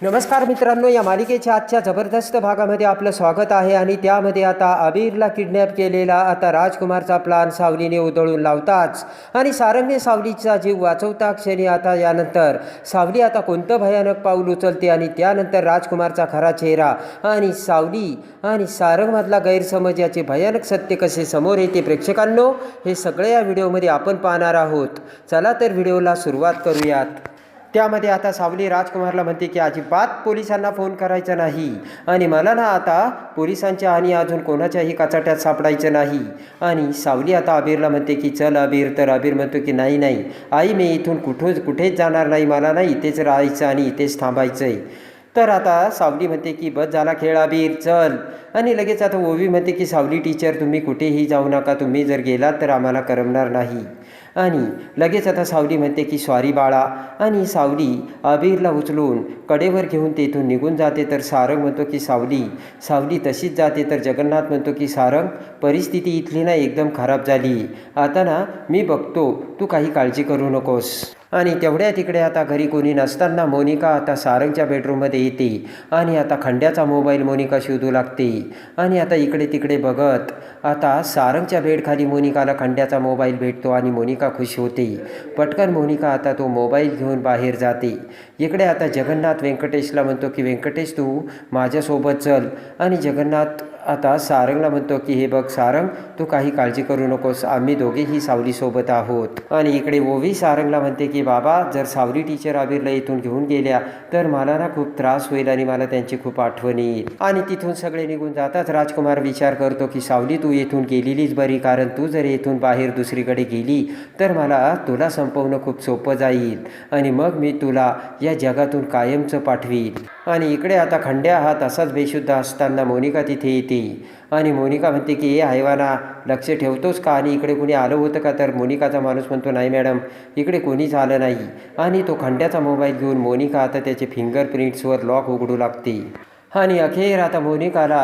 नमस्कार मित्रांनो, या मालिकेच्या आजच्या जबरदस्त भागामध्ये आपलं स्वागत आहे. आणि त्यामध्ये आता अबीरला किडनॅप केलेला आता राजकुमारचा प्लान सावलीने उधळून लावताच आणि सारंगने सावलीचा जीव वाचवता क्षणी आता यानंतर सावली आता कोणतं भयानक पाऊल उचलते आणि त्यानंतर राजकुमारचा खरा चेहरा आणि सावली आणि सारंगमधला गैरसमज याचे भयानक सत्य कसे समोर येते प्रेक्षकांनो, हे सगळे या व्हिडिओमध्ये आपण पाहणार आहोत. चला तर व्हिडिओला सुरुवात करूयात. त्यामध्ये आता सावली राजकुमारला म्हणते की अजिबात पोलिसांना फोन करायचा नाही आणि मला ना आता पोलिसांच्या आणि अजून कोणाच्याही कचाट्यात सापडायचं नाही. आणि सावली आता अबीरला म्हणते की चल अबीर. तर अबीर म्हणतो की नाही नाही आई, मी इथून कुठेच जाणार नाही, मला ना इथेच राहायचं आणि इथेच थांबायचं आहे. तर आता सावली म्हणते की बस झाला खेळ अबीर, चल. आणि लगेच आता ओवी म्हणते की सावली टीचर, तुम्ही कुठेही जाऊ नका, तुम्ही जर गेलात तर आम्हाला करमणार नाही. आणि लगेच आता सावली म्हणते की सॉरी बाळा. आणि सावली अबीरला उचलून कडेवर घेऊन तेथून निघून जाते. तर सारंग म्हणतो की सावली तशीच जाते. तर जगन्नाथ म्हणतो की सारंग, परिस्थिती इथली ना एकदम खराब झाली, आता ना मी बघतो, तू काही काळजी करू नकोस. आणि तेवढ्या तिकडे आता घरी कोणी नसताना मोनिका आता सारंगच्या बेडरूममध्ये येते आणि आता खंड्याचा मोबाईल मोनिका शोधू लागते. आणि आता इकडे तिकडे बघत आता सारंगच्या बेडखाली मोनिकाला खंड्याचा मोबाईल भेटतो आणि मोनिका खुश होते. पटकन मोनिका आता तो मोबाईल घेऊन बाहेर जाते. इकडे आता जगन्नाथ व्यंकटेशला म्हणतो की व्यंकटेश, तू माझ्यासोबत चल. आणि जगन्नाथ आता सारंगला म्हणतो की हे बघ सारंग, तू काही काळजी करू नकोस, आम्ही दोघेही सावलीसोबत आहोत. आणि इकडे ओवी सारंगला म्हणते की बाबा, जर सावली टीचर अबीरला इथून घेऊन गेल्या तर मला ना खूप त्रास होईल आणि मला त्यांची खूप आठवण येईल. आणि तिथून सगळे निघून जाताच राजकुमार विचार करतो की सावली, तू येथून गेलेलीच बरी, कारण तू जर येथून बाहेर दुसरीकडे गेली तर मला तुला संपवणं खूप सोपं जाईल आणि मग मी तुला या जगातून कायमचं पाठवील. आणि इकडे आता खंड्या हा तसाच बेशुद्ध असताना मोनिका तिथे येते आणि मोनिका म्हणते की हे हैवाना, लक्ष ठेवतोस का आणि इकडे कोणी आलं होतं का? तर मोनिकाचा माणूस म्हणतो नाही मॅडम, इकडे कोणीच आलं नाही. आणि तो खंड्याचा मोबाईल घेऊन मोनिका आता त्याचे फिंगरप्रिंट्सवर लॉक उघडू लागते. आणि अखेर आता मोनिकाला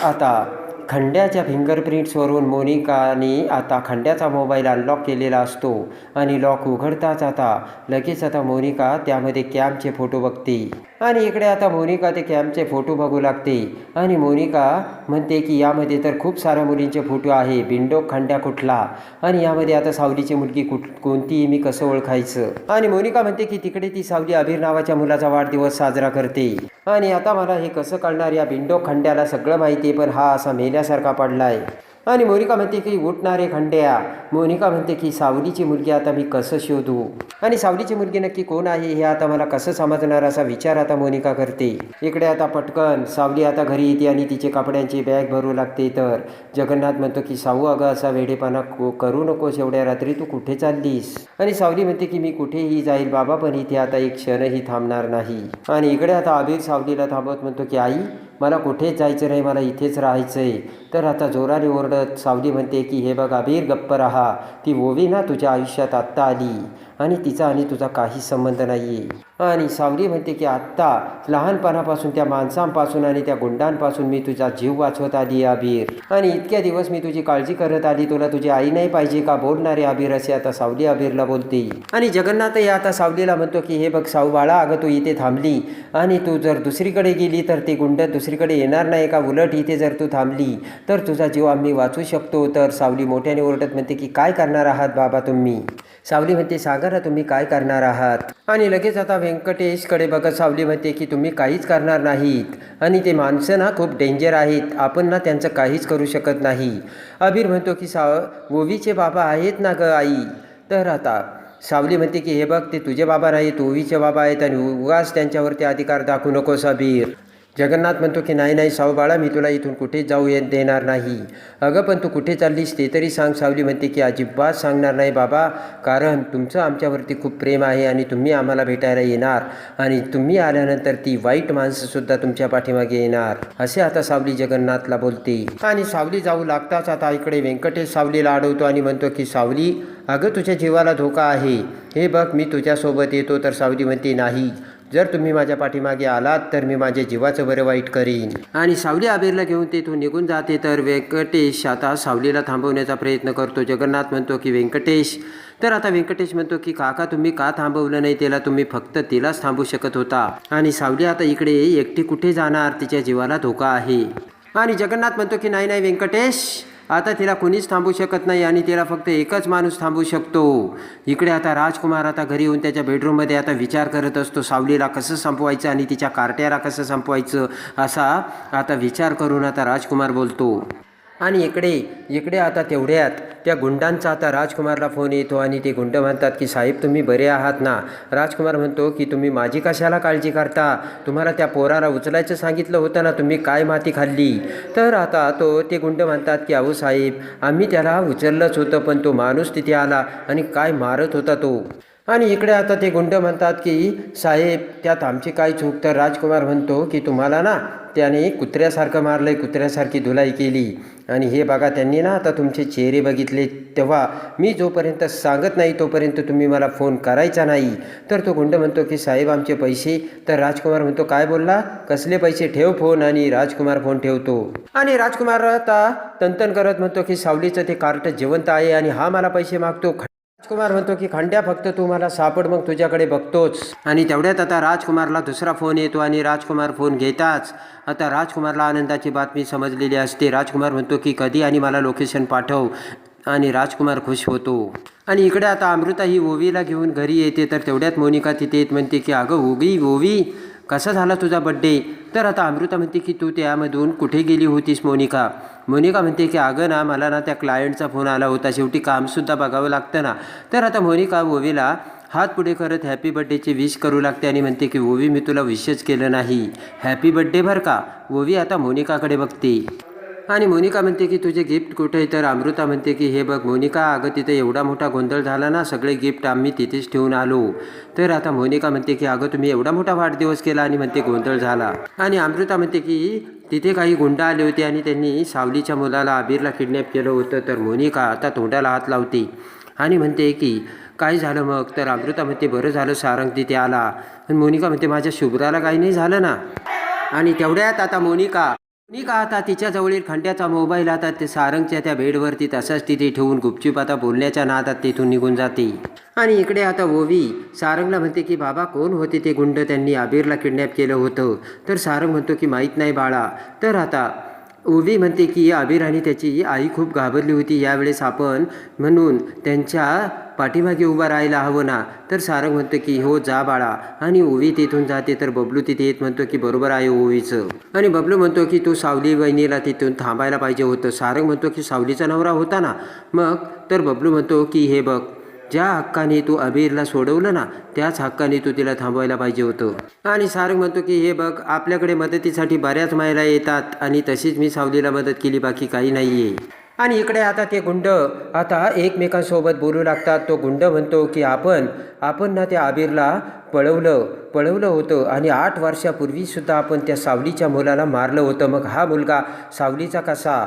आता खंड्याच्या फिंगरप्रिंट्सवरून मोनिकाने आता खंड्याचा मोबाईल अनलॉक केलेला असतो. आणि लॉक उघडताच आता लगेच आता मोनिका त्यामध्ये कॅम्पचे फोटो बघते. आणि इकडे आता मोनिका ते कॅम्पचे फोटो बघू लागते आणि मोनिका म्हणते की यामध्ये तर खूप साऱ्या मुलींचे फोटो आहे, बिंडोक खंड्या कुठला आणि यामध्ये आता सावलीची मुलगी कोणती, मी कसं ओळखायचं? आणि मोनिका म्हणते की तिकडे ती सावली अबीर नावाच्या मुलाचा वाढदिवस साजरा करते. आणि आता मला हे कसं कळणार? या बिंडोक खंड्याला सगळं माहिती आहे, पण हा असा मेल्यासारखा पडलाय. आणि मोनिका म्हणते की उठणारे खंड्या. मोनिका म्हणते की सावलीची मुलगी आता मी कसं शोधू आणि सावलीची मुलगी नक्की कोण आहे हे आता मला कसं समजणार, असा विचार आता मोनिका करते. इकडे आता पटकन सावली आता घरी येते आणि तिचे कपड्यांची बॅग भरू लागते. तर जगन्नाथ म्हणतो की सावू, अगं असा वेडेपणा करू नकोस, एवढ्या रात्री तू कुठे चाललीस? आणि सावली म्हणते की मी कुठेही जाईल बाबा, पण इथे आता एक क्षणही थांबणार नाही. आणि इकडे आता अबीर सावलीला थांबवत म्हणतो की आई, मला कुठेच जायचं नाही, मला इथेच राहायचं आहे. तर आता जोराने ओरडत सावली म्हणते की हे बघ अबीर, गप्प राहा, ती ओवी ना तुझ्या आयुष्यात आत्ता आली आणि तिचा आणि तुझा काही संबंध नाही आहे. आणि सावली म्हणते की आत्ता लहानपणापासून त्या माणसांपासून आणि त्या गुंडांपासून मी तुझा जीव वाचवत आली आहे अबीर, आणि इतक्या दिवस मी तुझी काळजी करत आली, तुला तुझी आई नाही पाहिजे का? बोलणारे अबीर, असे आता सावली अबीरला बोलते. आणि जगन्नाथही आता सावलीला म्हणतो की हे बघ सावू बाळा, अगं तू इथे थांबली आणि तू जर दुसरीकडे गेली तर ते गुंड दुसरीकडे येणार नाही का? उलट इथे जर तू थांबली तर तुझा जीव आम्ही वाचू शकतो. तर सावली मोठ्याने ओरडत म्हणते की काय करणार आहात बाबा तुम्ही? सावली म्हणते सांगा ना तुम्ही काय करणार आहात? आणि लगेच आता व्यंकटेशकडे बघत सावली म्हणते की तुम्ही काहीच करणार नाहीत आणि ते माणसं ना खूप डेंजर आहेत, आपण ना त्यांचं काहीच करू शकत नाही. अबीर म्हणतो की ओवीचे बाबा आहेत ना ग आई? तर आता सावली म्हणते की हे बघ, ते तुझे बाबा नाहीत, ओवीचे बाबा आहेत आणि उगाच त्यांच्यावरती अधिकार दाखवू नकोस अबीर. जगन्नाथ म्हणतो की नाही नाही सावू बाळा, मी तुला इथून कुठेच जाऊ देणार नाही. अगं पण तू कुठे चाललीस ते तरी सांग. सावली म्हणते की अजिबात सांगणार नाही बाबा, कारण तुमचं आमच्यावरती खूप प्रेम आहे आणि तुम्ही आम्हाला भेटायला येणार आणि तुम्ही आल्यानंतर ती वाईट माणसंसुद्धा तुमच्या पाठीमागे येणार, असे आता सावली जगन्नाथला बोलते. आणि सावली जाऊ लागताच आता इकडे व्यंकटेश सावलीला अडवतो आणि म्हणतो की सावली, अगं तुझ्या जीवाला धोका आहे, हे बघ मी तुझ्यासोबत येतो. तर सावली म्हणते नाही, जर तुम्ही माझ्या पाठीमागे आलात तर मी माझ्या जीवाचं बरं वाईट करीन. आणि सावली आबीरला घेऊन तेथून निघून जाते. तर व्यंकटेश आता सावलीला थांबवण्याचा प्रयत्न करतो. जगन्नाथ म्हणतो की व्यंकटेश, तर आता व्यंकटेश म्हणतो की काका तुम्ही का थांबवलं नाही त्याला, तुम्ही फक्त तिलाच थांबवू शकत होता. आणि सावली आता इकडे एकटी कुठे जाणार, तिच्या जीवाला धोका आहे. आणि जगन्नाथ म्हणतो की नाही नाही व्यंकटेश, आता तिला कोणीच थांबवू शकत नाही आणि तिला फक्त एकच माणूस थांबवू शकतो. इकडे आता राजकुमार आता घरी येऊन त्याच्या बेडरूममध्ये आता विचार करत असतो सावलीला कसं संपवायचं आणि तिच्या कार्ट्याला कसं संपवायचं, असा आता विचार करून आता राजकुमार बोलतो. आणि इकडे आता तेवढ्यात त्या गुंडांचा आता राजकुमारला फोन येतो आणि ते गुंड म्हणतात की साहेब तुम्ही बरे आहात ना. राजकुमार म्हणतो की तुम्ही माझी कशाला काळजी करता, तुम्हाला त्या पोराला उचलायचं सांगितलं होतं ना, तुम्ही काय माती खाल्ली. तर आता ते गुंड म्हणतात की अहो साहेब आम्ही त्याला उचललंच होतं, पण तो माणूस तिथे आला आणि काय मारत होता तो. आणि इकडे आता ते गुंड म्हणतात की साहेब त्यात आमची काय चूक. तर राजकुमार म्हणतो की तुम्हाला ना त्याने कुत्र्यासारखं मारलंय, कुत्र्यासारखी धुलाई केली. आणि हे बघा त्यांनी ना आता तुमचे चेहरे बघितले, तेव्हा मी जोपर्यंत सांगत नाही तोपर्यंत तुम्ही मला फोन करायचा नाही. तर तो गुंड म्हणतो की साहेब आमचे पैसे. तर राजकुमार म्हणतो काय बोलला, कसले पैसे, ठेव फोन. आणि राजकुमार फोन ठेवतो. आणि राजकुमार आता तंतन करत म्हणतो की सावलीचं ते कार्ट जिवंत आहे आणि हा मला पैसे मागतो. राजकुमार म्हणतो की खंड्या फक्त तू मला सापड, मग तुझ्याकडे बघतोच. आणि तेवढ्यात आता राजकुमारला दुसरा फोन येतो आणि राजकुमार फोन घेताच आता राजकुमारला आनंदाची बातमी समजलेली असते. राजकुमार म्हणतो की कधी आणि मला लोकेशन पाठव. आणि राजकुमार खुश होतो. आणि इकडे आता अमृता ही ओवीला घेऊन घरी येते. तर तेवढ्यात मोनिका तिथे येत म्हणते की अगं ओवी कसा झाला तुझा बड्डे. तर आता अमृता म्हणते की तू त्यामधून कुठे गेली होतीस मोनिका. मोनिका म्हणते की अगं ना मला ना त्या क्लायंटचा फोन आला होता, शेवटी कामसुद्धा बघावं लागतं ना. तर आता मोनिका ओवीला हात पुढे करत हॅपी बड्डेची विश करू लागते आणि म्हणते की ओवी मी तुला विशच केलं नाही, हॅपी बड्डे बरं का. ओवी आता मोनिकाकडे बघते आणि मोनिका म्हणते की तुझे गिफ्ट कुठे आहे. तर अमृता म्हणते की हे बघ मोनिका, अगं तिथे एवढा मोठा गोंधळ झाला ना, सगळे गिफ्ट आम्ही तिथेच ठेवून आलो. तर आता मोनिका म्हणते की अगं तुम्ही एवढा मोठा वाढदिवस केला आणि म्हणते गोंधळ झाला. आणि अमृता म्हणते की तिथे काही गुंड आले होते आणि त्यांनी सावलीच्या मुलाला आबीरला किडनॅप केलं होतं. तर मोनिका आता तोंडाला हात लावते आणि म्हणते की काय झालं मग. तर अमृता म्हणते बरं झालं सारंग तिथे आला. आणि मोनिका म्हणते माझ्या शुभ्राला काही नाही झालं ना. आणि तेवढ्यात आता मोनिका आता तिच्याजवळील खंड्याचा मोबाईल आता ते सारंगच्या त्या बेडवरती तसाच तिथे ठेवून गुपचूप आता बोलण्याच्या नादात तिथून निघून जाते. आणि इकडे आता ओवी सारंगला म्हणते की बाबा कोण होते ते गुंड, त्यांनी आबीरला किडनॅप केलं होतं. तर सारंग म्हणतो की माहीत नाही बाळा. तर आता ओवी म्हणते की आबीर आणि त्याची आई खूप घाबरली होती, यावेळेस आपण म्हणून त्यांच्या पाठीमागे उभा राहायला हवं ना. तर सारंग म्हणतो की हो जा बाळा. आणि ओवी तिथून जाते. तर बबलू तिथे येत म्हणतो की बरोबर आहे ओवीचं. आणि बबलू म्हणतो की तू सावली वहिनीला तिथून थांबायला पाहिजे होतं. सारंग म्हणतो की सावलीचा नवरा होता ना मग. तर बबलू म्हणतो की हे बघ ज्या हक्काने तू अबीरला सोडवलं ना त्याच हक्काने तू तिला थांबवायला पाहिजे होतं. आणि सारंग म्हणतो की हे बघ आपल्याकडे मदतीसाठी बऱ्याच महिला येतात आणि तशीच मी सावलीला मदत केली, बाकी काही नाही आहे. आणि इकडे आता ते गुंड आता एकमेकांसोबत बोलू लागतात. तो गुंड म्हणतो की आपण ना त्या आबीरला पळवलं होतं आणि 8 वर्षापूर्वीसुद्धा आपण त्या सावलीच्या मुलाला मारलं होतं. मग हा मुलगा सावलीचा कसा,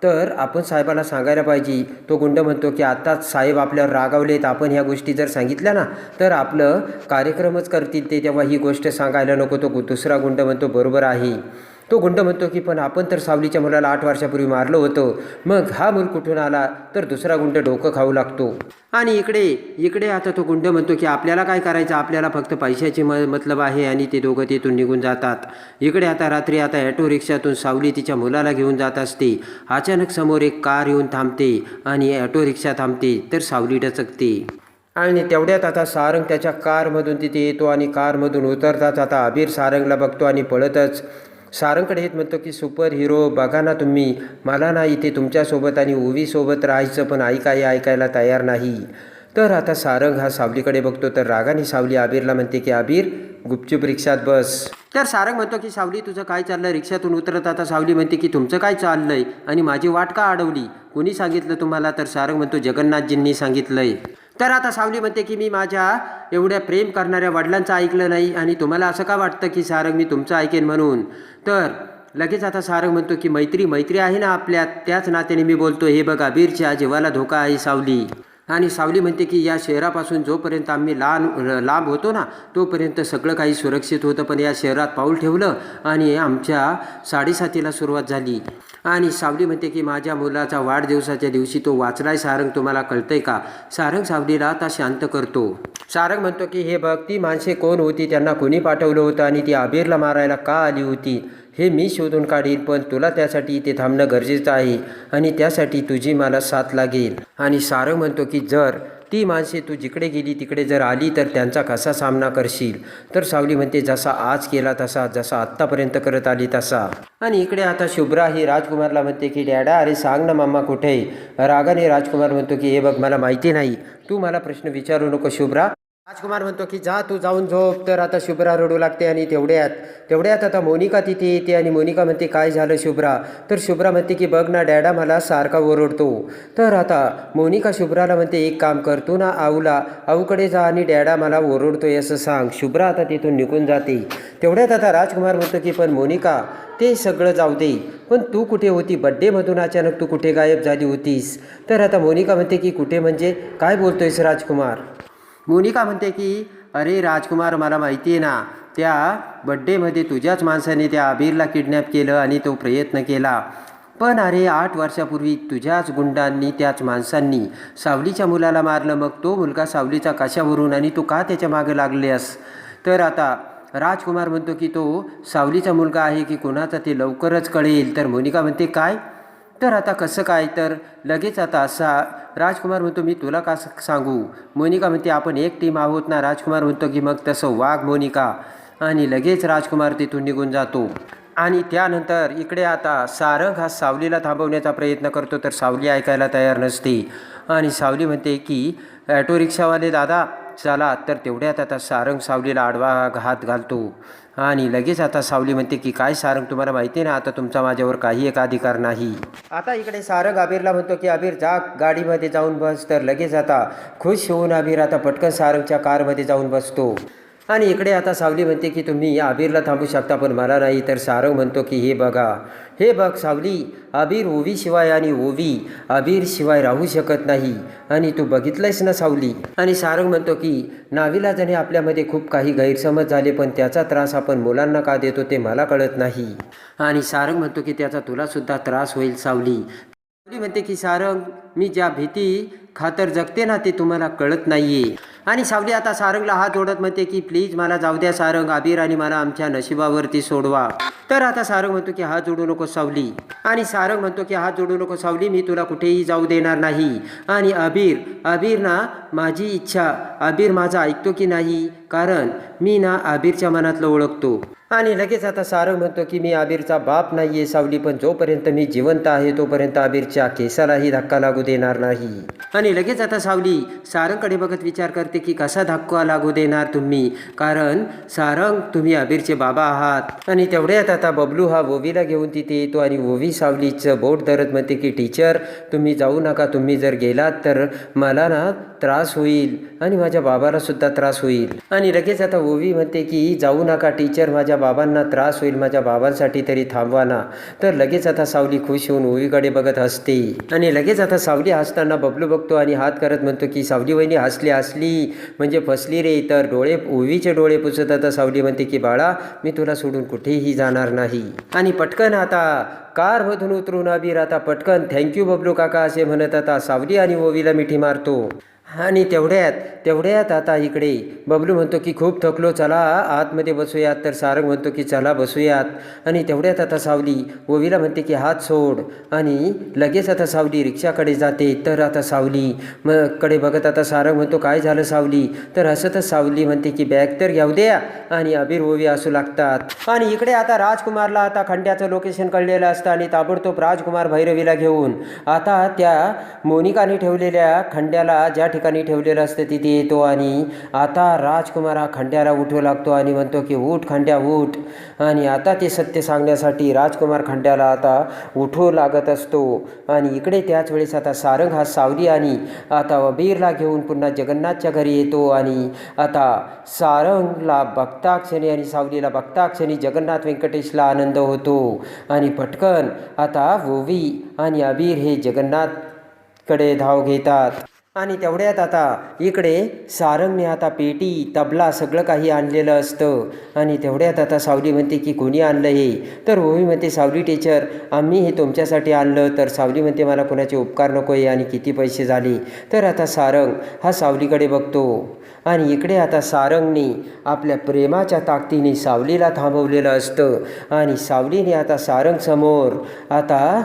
तर आपण साहेबाला सांगायला पाहिजे. तो गुंड म्हणतो की आत्ताच साहेब आपल्यावर रागावलेत, आपण ह्या गोष्टी जर सांगितल्या ना तर आपलं कार्यक्रमच करतील ते, तेव्हा ही गोष्ट सांगायला नको. तो दुसरा गुंड म्हणतो बरोबर आहे. तो गुंड म्हणतो की पण आपण तर सावलीच्या मुलाला 8 वर्षापूर्वी मारलं होतं, मग हा मूल कुठून आला. तर दुसरा गुंड डोकं खाऊ लागतो. आणि इकडे आता तो गुंड म्हणतो की आपल्याला काय करायचं, आपल्याला फक्त पैशाची मतलब आहे. आणि ते दोघं तिथून निघून जातात. इकडे आता रात्री आता ॲटो रिक्षातून सावली तिच्या मुलाला घेऊन जात असते. अचानक समोर एक कार येऊन थांबते आणि ॲटो रिक्षा थांबते. तर सावली डचकते. आणि तेवढ्यात आता सारंग त्याच्या कारमधून तिथे येतो आणि कारमधून उतरताच आता आबीर सारंगला बघतो आणि पळतच सारंगकडे येत म्हणतो की सुपर हिरो बघा ना तुम्ही, मला ना इथे तुमच्यासोबत आणि ओवीसोबत राहायचं, पण ऐकायला तयार नाही. तर आता सारंग हा सावलीकडे बघतो. तर रागाने सावली आबीरला म्हणते की आबीर गुपचूप रिक्षात बस. तर सारंग म्हणतो की सावली तुझं काय चाललं. रिक्षातून उतरत आता सावली म्हणते की तुमचं काय चाललंय आणि माझी वाट का अडवली, कोणी सांगितलं तुम्हाला. तर सारंग म्हणतो जगन्नाथजींनी सांगितलंय. तर आता सावली म्हणते की मी माझ्या एवढ्या प्रेम करणाऱ्या वडिलांचं ऐकलं नाही आणि तुम्हाला असं का वाटतं की सारंग मी तुमचं ऐकेन म्हणून. तर लगेच आता सारंग म्हणतो की मैत्री आहे ना आपल्यात, त्याच नात्याने मी बोलतो. हे बघ अबीरच्या जीवाला धोका आहे सावली. आणि सावली म्हणते की या शहरापासून जोपर्यंत आम्ही लांब होतो ना तोपर्यंत सगळं काही सुरक्षित होतं, पण या शहरात पाऊल ठेवलं आणि आमच्या 7:30ला सुरुवात झाली. आणि सावली म्हणते की माझ्या मुलाचा वाढदिवसाच्या दिवशी तो वाचलाय सारंग, तुम्हाला कळतंय का? सारंग सावलीला आता शांत करतो. सारंग म्हणतो की हे बघ, ती माणसे कोण होती, त्यांना कोणी पाठवलं होतं आणि ती आबीरला मारायला का आली होती हे मी शोधून काढीन, पण तुला त्यासाठी इथे थांबणं गरजेचं आहे आणि त्यासाठी तुझी मला साथ लागेल. आणि सारंग म्हणतो की जर ती माणसे तू जिकडे गेली तिकडे जर आली तर त्यांचा कसा सामना करशील? तर सावली म्हणते जसा आज केला तसा, जसा आत्तापर्यंत करत आली तसा. आणि इकडे आता शुभ्रा ही राजकुमारला म्हणते की डॅडा अरे सांग ना मम्मा कुठे आहे? रागाने राजकुमार म्हणतो की हे बघ मला माहिती नाही, तू मला प्रश्न विचारू नको शुभ्रा. राजकुमार म्हणतो की जा तू जाऊन झोप. तर आता शुभ्रा रडू लागते आणि तेवढ्यात आता मोनिका तिथे येते आणि मोनिका म्हणते काय झालं शुभ्रा? तर शुभ्रा म्हणते की बघ ना डॅडा मला सारखा ओरडतो. तर आता मोनिका शुभ्राला म्हणते एक काम कर, तू ना आऊकडे जा आणि डॅडा मला ओरडतोय असं सांग. शुभ्रा आता तिथून निघून जाते. तेवढ्यात आता राजकुमार म्हणतो की पण मोनिका ते सगळं जाऊ दे, पण तू कुठे होती? बड्डेमधून अचानक तू कुठे गायब झाली होतीस? तर आता मोनिका म्हणते की कुठे म्हणजे काय बोलतोयस राजकुमार? मोनिका म्हणते की अरे राजकुमार मला माहिती आहे ना, त्या बड्डेमध्ये तुझ्याच माणसाने त्या आबीरला किडनॅप केलं आणि तो प्रयत्न केला. पण अरे 8 वर्षापूर्वी तुझ्याच गुंडांनी त्याच माणसांनी सावलीच्या मुलाला मारलं. मग तो मुलगा सावलीचा कशावरून आणि तू का त्याच्या मागे लागलेस? तर आता राजकुमार म्हणतो की तो सावलीचा मुलगा आहे की कोणाचा ते लवकरच कळेल. तर मोनिका म्हणते काय? तर आता कसं काय? तर लगेच आता असा राजकुमार म्हणतो मी तुला का सांगू? मोनिका म्हणते आपण एक टीम आहोत ना. राजकुमार म्हणतो की मग तसं वाग मोनिका. आणि लगेच राजकुमार तिथून निघून जातो. आणि त्यानंतर इकडे आता सारंग हा सावलीला थांबवण्याचा प्रयत्न करतो, तर सावली ऐकायला तयार नसते. आणि सावली म्हणते की ॲटो रिक्षावाले दादा चला. तर तेवढ्यात आता सारंग सावलीला आडवा हात घालतो. आणि लगेच आता सावली म्हणते की काय सारंग, तुम्हाला माहिती ना आता तुमचा माझ्यावर काही एक अधिकार नाही. आता इकडे सारंग आबीरला म्हणतो की आबीर जा गाडीमध्ये जाऊन बस. तर लगेच आता खुश होऊन आबीर आता पटकन सारंगच्या कारमध्ये जाऊन बसतो. आणि इकडे आता सावली म्हणते की तुम्ही आबीरला थांबू शकता पण मला नाही. तर सारंग म्हणतो की हे बघ सावली, आबीर ओवीशिवाय आणि ओवी आबीरशिवाय राहू शकत नाही आणि तू बघितलंयस ना सावली. आणि सारंग म्हणतो की नाविलाजाने आपल्यामध्ये खूप काही गैरसमज झाले, पण त्याचा त्रास आपण मुलांना का देतो ते मला कळत नाही. आणि सारंग म्हणतो की त्याचा तुलासुद्धा त्रास होईल सावली. सावली म्हणते की सारंग मी ज्या भीती खातर जगते ना ते तुम्हाला कळत नाहीये. आणि सावली आता सारंगला हात जोडत म्हणते की प्लीज मला जाऊ द्या सारंग, आबीर आणि मला आमच्या नशिबावरती सोडवा. तर आता सारंग म्हणतो की हात जोडू नको सावली. आणि सारंग म्हणतो की हात जोडू नको सावली, मी तुला कुठेही जाऊ देणार नाही. आणि आबीर ना माझी इच्छा, आबीर माझा ऐकतो की नाही, कारण मी ना आबीरच्या मनातलं ओळखतो. आणि लगेच आता सारंग म्हणतो की मी आबीरचा बाप नाही आहे सावली, पण जोपर्यंत मी जिवंत आहे तोपर्यंत आबीरच्या केसालाही धक्का लागू देणार नाही. आणि लगेच आता सावली सारंगकडे बघत विचार करते की कसा धक्का लागू देणार तुम्ही, कारण सारंग तुम्ही आबीरचे बाबा आहात. आणि तेवढ्यात आता बबलू हा ओवीला घेऊन तिथे येतो आणि ओवी सावलीचं बोट धरत म्हणते की टीचर तुम्ही जाऊ नका, तुम्ही जर गेलात तर मला ना त्रास होईल आणि माझ्या बाबाला सुद्धा त्रास होईल. आणि लगेच आता ओवी म्हणते की जाऊ नका टीचर, माझ्या बाबांना त्रास होईल, माझ्या बाबांसाठी तरी थांबवा ना. तर लगेच आता सावली खुश होऊन ओवीकडे बघत हसते. आणि लगेच आता सावली हसताना बबलू बघतो आणि हात करत म्हणतो की सावली वहिनी हसली म्हणजे फसली रे. तर ओवीचे डोळे पुसत आता सावली म्हणते की बाळा मी तुला सोडून कुठेही जाणार नाही. आणि पटकन आता कारमधून उतरून आबीर आता पटकन थँक्यू बबलू काका असे म्हणत आता सावली आणि ओवीला मिठी मारतो. आणि तेवढ्यात आता इकडे बबलू म्हणतो की खूप थकलो, चला आतमध्ये बसूयात. तर सारंग म्हणतो की चला बसूयात. आणि तेवढ्यात आता सावली ओवीला म्हणते की हात सोड. आणि लगेच आता सावली रिक्षाकडे जाते. तर आता सावली कडे बघत आता सारंग म्हणतो काय झालं सावली? तर हसतच सावली म्हणते की बॅग तर घेऊ द्या. आणि आबीर ओवी असू लागतात. आणि इकडे आता राजकुमारला आता खंड्याचं लोकेशन कळलेलं असतं आणि ताबडतोब राजकुमार भैरवीला घेऊन आता त्या मोनिकाने ठेवलेल्या खंड्याला ज्या ठिकाणी ठेवलेलं असतं तिथे येतो. आणि आता राजकुमार हा खंड्याला उठू लागतो आणि म्हणतो की उठ खंड्या उठ. आणि आता ते सत्य सांगण्यासाठी राजकुमार खंड्याला आता उठू लागत असतो. आणि इकडे त्याच वेळेस आता सारंग हा सावली आणि आता आबीरला घेऊन पुन्हा जगन्नाथच्या घरी येतो. आणि आता सारंगला बघताक्षणी आणि सावलीला बघताक्षणी जगन्नाथ व्यंकटेशला आनंद होतो. आणि पटकन आता ओवी आणि आबीर हे जगन्नाथकडे धाव घेतात. आणि तेवढ्यात आता इकडे सारंगने आता पेटी तबला सगळं काही आणलेलं असतं. आणि तेवढ्यात आता सावली म्हणते की कोणी आणलं हे? तर ओवी म्हणते सावली टीचर आम्ही हे तुमच्यासाठी आणलं. तर सावली म्हणते मला कोणाचे उपकार नको आहे आणि किती पैसे झाले. तर आता सारंग हा सावलीकडे बघतो आणि इकडे आता सारंगने आपल्या प्रेमाच्या ताकदीने सावलीला थांबवलेलं असतं. आणि सावलीने आता सारंगसमोर आता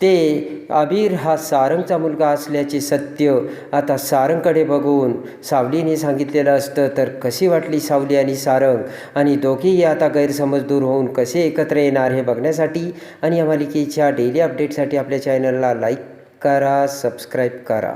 ते अबीर हा सारंगचा मुलगा असल्याचे सत्य आता सारंगकडे बघून सावलीने सांगितलेलं असतं. तर कशी वाटली सावली आणि सारंग आणि दोघेही आता गैरसमज दूर होऊन कसे एकत्र येणार हे बघण्यासाठी आणि या मालिकेच्या डेली अपडेटसाठी आपल्या चॅनलला लाईक करा, सबस्क्राईब करा.